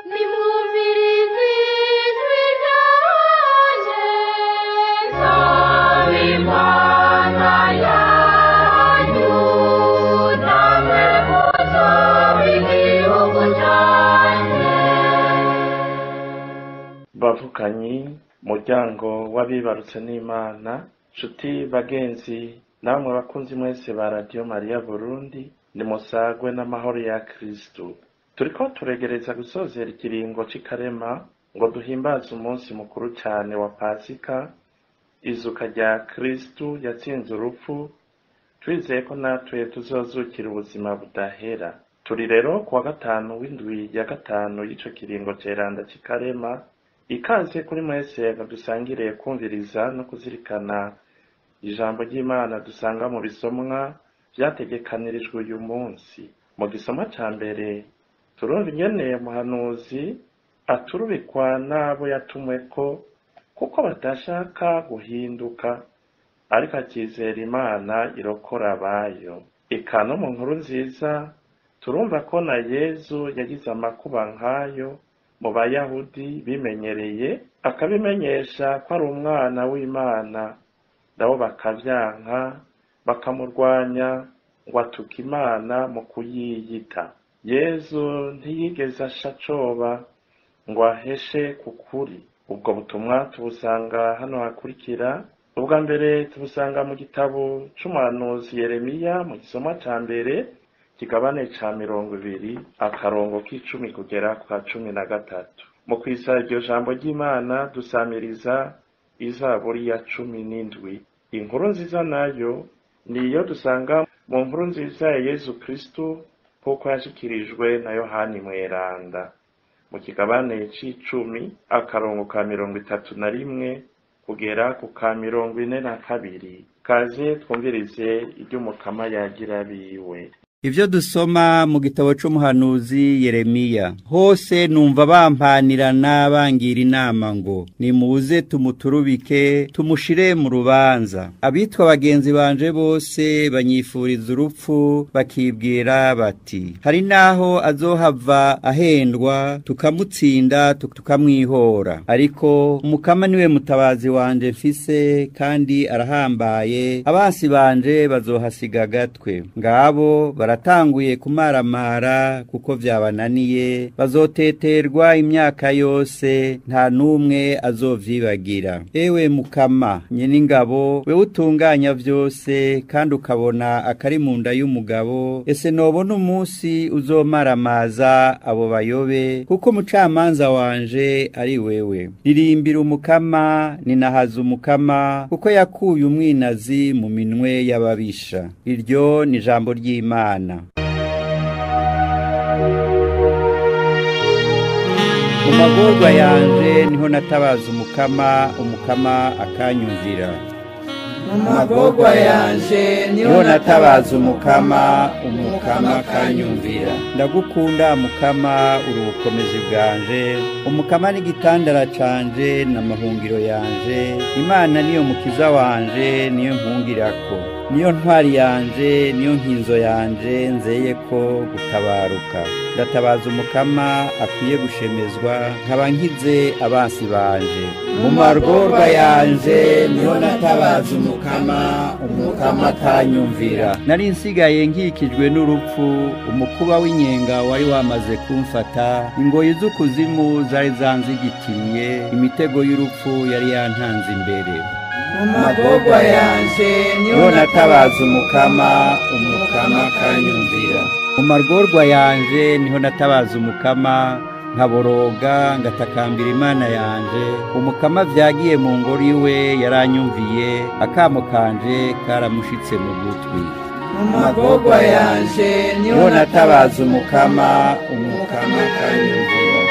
nimwumvirize ijwi ryanjye, nsaba Imana yanyu, namwe muzobe igihugu cyanjye. bavukanyi muryango w'abibarutse n'Imana, nshuti bagenzi namwe bakunzi mwese ba Radio Maria Burundi, nimusagwe n'amahoro ya Kristo. Turiko turegereza gusozera ikiringo c'ikarema ngo duhimbaze umunsi mukuru cyane wa Pasika, izuka rya Kristo yatsinze urupfu, twizeye ko natwe tuzozukira ubuzima budahera. Turi rero kuwa gatanu w'indwi ya gatanu y'ico kiringo ceranda c'ikarema. Ikaze kuri mwese dusangiriye kumviriza no kuzirikana ijambo ry'Imana dusanga mu bisomwa vyategekanirijwe uyu munsi. Mu gisoma ca mbere turumva ingene umuhanuzi aturubikwa n'abo yatumweko kuko batashaka guhinduka, ariko akizera Imana irokora abayo. Eka no mu nkuru nziza turumva ko na Yezu yagize amakuba nk'ayo mu Bayahudi bimenyereye, akabimenyesha ko ari umwana w'Imana, nabo bakavyanka bakamurwanya ngo atuka Imana mu kuyiyita. Yezu ntiyigeze asha coba ngo aheshe kukuri. Ubwo butumwa tubusanga hano hakurikira. Ubwa mbere tubusanga mu gitabo c'umuhanuzi Yeremiya mu gisoma ca mbere kigabane ca 20 akarongo k'icumi kugera kwa 13. Mu kwisa iryo jambo ry'Imana dusamiriza Izaburi ya 17. Inkuru nziza nayo niyo dusanga mu nkuru nziza ya Yezu Kristo kuko yashikirijwe na Yohani Mweranda mu kigabane c'icumi akarongo ka 31 kugera ku ka 42. Kaze twumvirize iry'umukama yagira biwe. Ivyo dusoma mu gitabo c'umuhanuzi Yeremiya. Hose numva bampanirana bangira inama ngo nimuze tumuturubike tumushire mu rubanza. Abitwa bagenzi banje bose banyifuriza urupfu, bakibwira bati hari naho azohava ahendwa tukamutsinda tukamwihora. Ariko umukama niwe mutabazi wanje mfise kandi arahambaye, abansi banje bazohasiga gatwe. Ngabo baratanguye kumaramara kuko vyabananiye, bazoteterwa imyaka yose nta numwe azovyibagira. Ewe Mukama nyene ingabo, we utunganya vyose kandi ukabona akari mu nda y'umugabo, ese nobona umunsi uzomaramaza abo bayobe, kuko umucamanza wanje ari wewe. Ririmbira Umukama, ninahaza Umukama, kuko yakuye umwinazi mu minwe y'ababisha. Iryo ni ijambo ry'Imana. Mu magorwa yanje niho natabaza Umukama, Umukama akanyumvira. Mu magorwa yanje niho natabaza Umukama, Umukama akanyumvira. Ndagukunda Mukama, uri ubukomezi bwanje. Umukama ni igitandara canje n'amahungiro yanje. Imana niyo mukiza wanje, niyo mpungirako. Niyo ntwari yanje, niyo nkinzo yanje, nzeye ko gutabaruka. Ndatabaza Umukama akwiye gushemezwa, nkaba nkize abansi banje. Mu magorwa yanje niho natabaza Umukama, Umukama akanyumvira. Nari nsigaye nkikijwe n'urupfu, umukuba w'inyenga wari wamaze kumfata, ingoyi z'ukuzimu zari zanzigitimye, imitego y'urupfu yari yantanze imbere. Mu magorwa yanje niho natabaza Umukama, Umukama akanyumvira. Mu magorwa yanje niho natabaza Umukama, nkaboroga ngatakambira Imana yanje. Umukama vyagiye mu ngoro iwe yaranyumviye, akamo kanje karamushitse mu gutwi. Mu magorwa yanje niho natabaza Umukama, Umukama akanyumvira.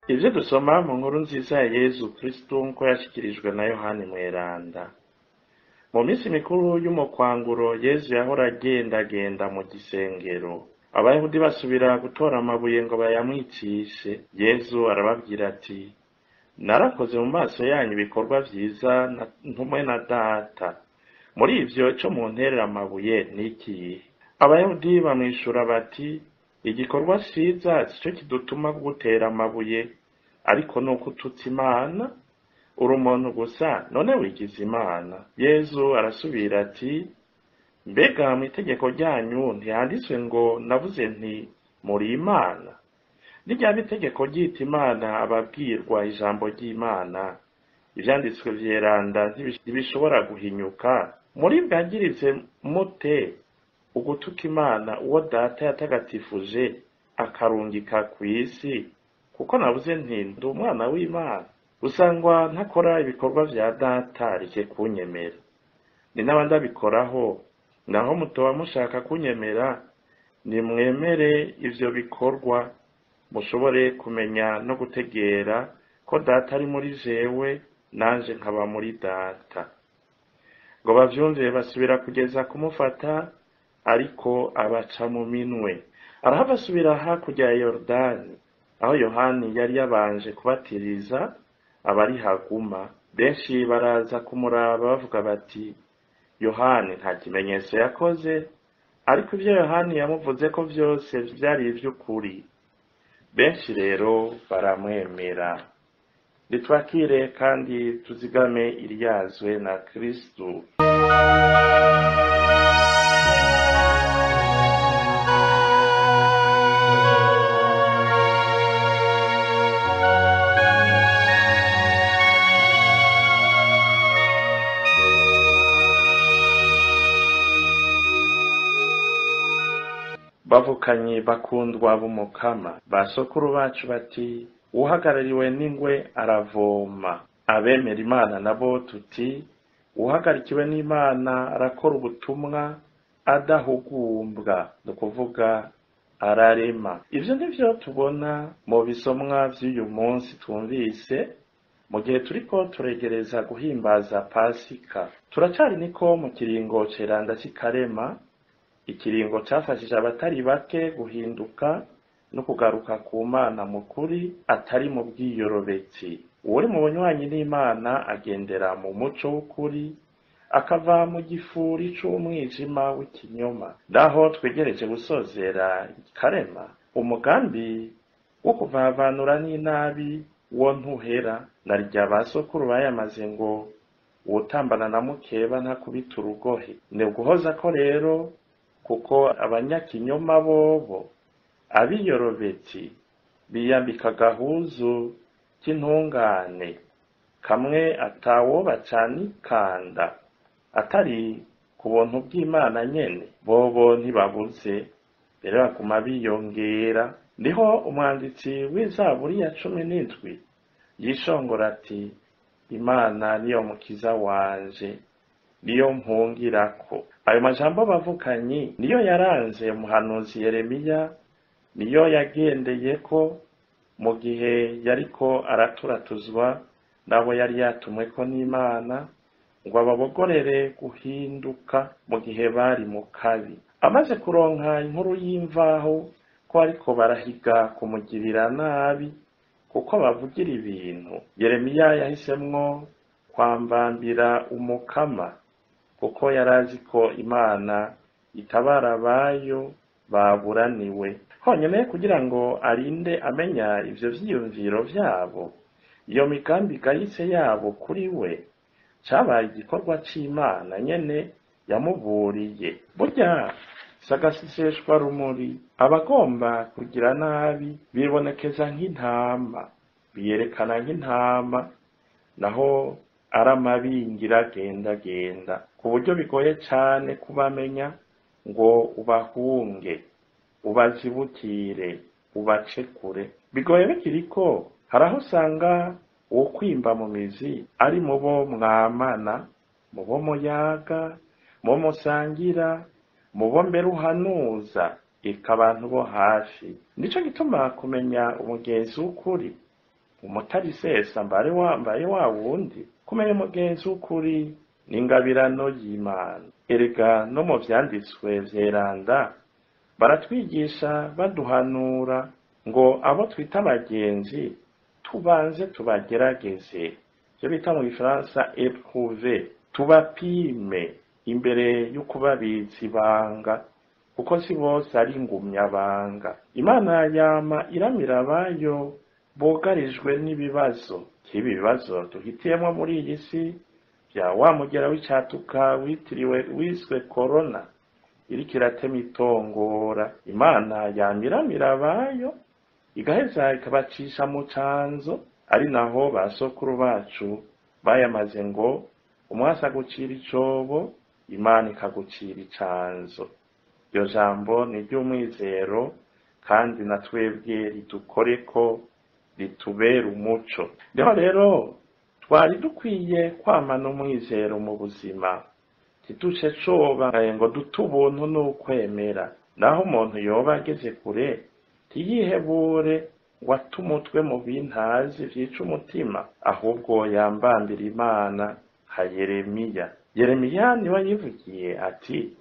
Ivyo dusoma mu nkuru nziza ya Yezu Kristo nko yashikirijwe na Yohani Mweranda. Mu minsi mikuru y'umukwanguro Yezu yahora agendagenda mu gisengero. Abayahudi basubira gutora amabuye ngo bayamwicishe. Yezu arababwira ati, narakoze mu maso yanyu ibikorwa vyiza ntumwe na data. Muri ivyo co munterera amabuye n'ikihe? Abayahudi bamwishura bati, igikorwa ciza sico kidutuma gutera amabuye, ariko nuko ututse Imana. Uri umuntu gusa, none wigize Imana. Yezu arasubira ati, mbega mu itegeko ryanyu ntiyanditswe ngo navuze nti muri Imana? N'iryaba itegeko ryita Imana ababwirwa ijambo ry'Imana, ivyanditswe vyeranda ntibishobora guhinyuka. Muri bwagirize mute ugutuka Imana uwo data yatagatifuje akarungika kw'isi? Kuko navuze nti ndi umwana w'Imana. Usangwa ntakora ibikorwa vya data rike kunyemera. Ni n'abandi abikoraho, naho mutoba mushaka kunyemera, nimwemere ivyo bikorwa, mushobore kumenya no gutegera ko data ari muri jewe, nanje nkaba muri data. Ngo bavyumve basubira kugeza kumufata, ariko abaca mu minwe. Arahava asubira hakurya ya Yorodani, aho Yohani yari yabanje kubatiriza abari haguma. Benshi baraza kumuraba bavuga bati, Yohani nta kimenyetso yakoze, ariko ivyo Yohani yamuvuze ko vyose vyari ivy'ukuri. Benshi rero baramwemera. Nitwakire kandi tuzigame iryazwe na Kristu. Bavukanyi bakundwa b'Umukama, basokuru bacu bati, uhagarariwe n'ingwe aravoma. Abemera Imana nabo tuti, uhagarikiwe n'Imana arakora ubutumwa adahugumbwa, no kuvuga ararema. Ivyo nivyo tubona mu bisomwa vy'uyu munsi twumvise, mu gihe turiko turegereza guhimbaza Pasika. Turacari niko mu kiringo ceranda c'ikarema, ikiringo cafashije abatari bake guhinduka no kugaruka ku Mana mukuri atari mu bwiyorobetsi. Uwuri mu bunywanyi n'Imana agendera mu muco w'ukuri, akava mu gifuri c'umwijima w'ikinyoma. Ndaho twegereje gusozera ikarema, umugambi wo kuvavanura n'inabi wo ntuhera. Narya basokuru bayamaze ngo uwutambana na mukeba ntakubita urugohe. Ni uguhoza ko rero, kuko abanyakinyoma bobo abiyorobetsi biyambika gahuzu k'intungane, kamwe atawo bacanikanda atari ku buntu bw'Imana nyene. Bobo ntibabuze, mbere baguma biyongera. Niho umwanditsi w'Izaburi ya 17 yishongora ati, Imana niyo mukiza wanje, niyo mpungirako. Ayo majambo bavukanyi niyo yaranze umuhanuzi Yeremiya, niyo yagendeyeko mu gihe yariko araturatuzwa nabo yari yatumweko n'Imana ngo ababogorere guhinduka mu gihe bari mu kabi. Amaze kuronka inkuru y'imvaho ko ariko barahiga kumugirira nabi kuko bavugira ibintu, Yeremiya yahisemwo kwambambira Umukama, kuko yarazi ko Imana itabara abayo baburaniwe. Honyene kugira ngo arinde amenya ivyo vyiyumviro vyabo, iyo migambi igayitse yabo kuri we, cabaye igikorwa c'Imana nyene yamuburiye. Burya sagasiseshwa rumuri, abagomba kugira nabi bibonekeza nk'intama, biyerekana nk'intama, naho aramabingira genda ku buryo bigoye cane kubamenya ngo ubahunge, ubazibukire, ubacekure. Bigoye bikiriko, haraho usanga uwo kwimba mu mizi ari mu bo mwamana, mu bo muyaga, mu musangira, mu bo mbere uhanuza, eka abantu bo hafi. Nico gituma kumenya umugenzi w'ukuri, umutari sesa mbare wambaye wa wundi. Kumenya umugenzi w'ukuri ni ingabirano y'Imana. Erega no mu vyanditswe vyeranda baratwigisha baduhanura ngo abo twita abagenzi tubanze tubagerageze, ivyo bita mu gifaransa éprouver, tubapime imbere y'uko babizi ibanga, kuko si bose ari ingumyabanga. Imana yama iramira abayo bogarijwe n'ibibazo, k'ibi bibazo duhitiyemo muri iyi si vya wa mugera w'icatuka witiriwe wiswe corona iriko iratema itongora. Imana yamiramira abayo igaheza ikabacisha mu canzo, ari naho basokuru bacu bayamaze ngo umwasi agucira icobo, Imana ikagucira icanzo. Iryo jambo ni ry'umwizero kandi na twebwe ridukoreko, ritubera umuco. Niho rero twari dukwiye kwamana umwizero mu buzima, tiduce coba ngo dute ubuntu n'ukwemera. Naho umuntu yoba ageze kure ntiyihebure ngo ate umutwe mu bintazi vyica umutima, ahubwo yambambira Imana nka Yeremiya. Yeremiya niwe yivugiye ati,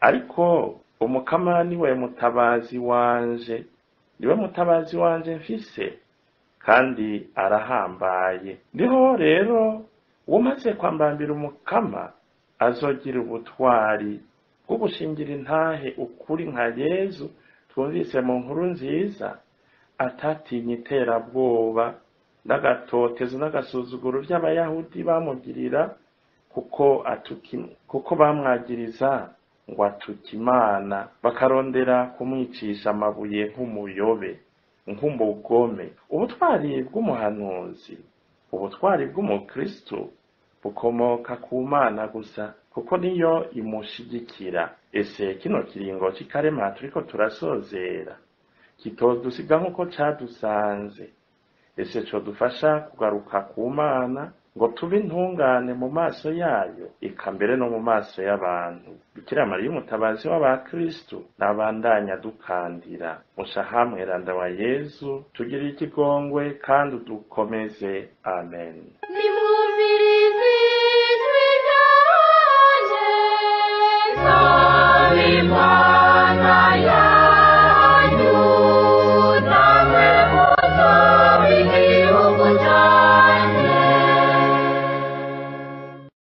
ariko umukama niwe mutabazi wanje, niwe mutabazi wanje mfise, kandi arahambaye. Ndiho rero umaze kwambambira umukama azogira ubutwari bwo gushingira intahe ukuri nka Yezu twumvise mu nkuru nziza, atatinya iterabwoba n'agatotezo n'agasuzuguro vy'abayahudi bamugirira, kuko bamwagiriza ngo atuka Imana, bakarondera kumwicisha amabuye nk'umuyobe, nk'umugome. Ubutwari bw'umuhanuzi, ubutwari bw'umukristo bukomoka ku Mana gusa, kuko niyo imushigikira. Ese kino kiringo c'ikarema turiko turasozera kitodusiga nk'uko cadusanze? Ese codufasha kugaruka ku Mana ngo tube intungane mu maso yayo, eka mbere no mu maso y'abantu. Bikira Mariya umutabazi w'abakristo nabandanya dukandira. Mushaha mweranda wa Yezu, tugirire ikigongwe kandi udukomeze. Amen.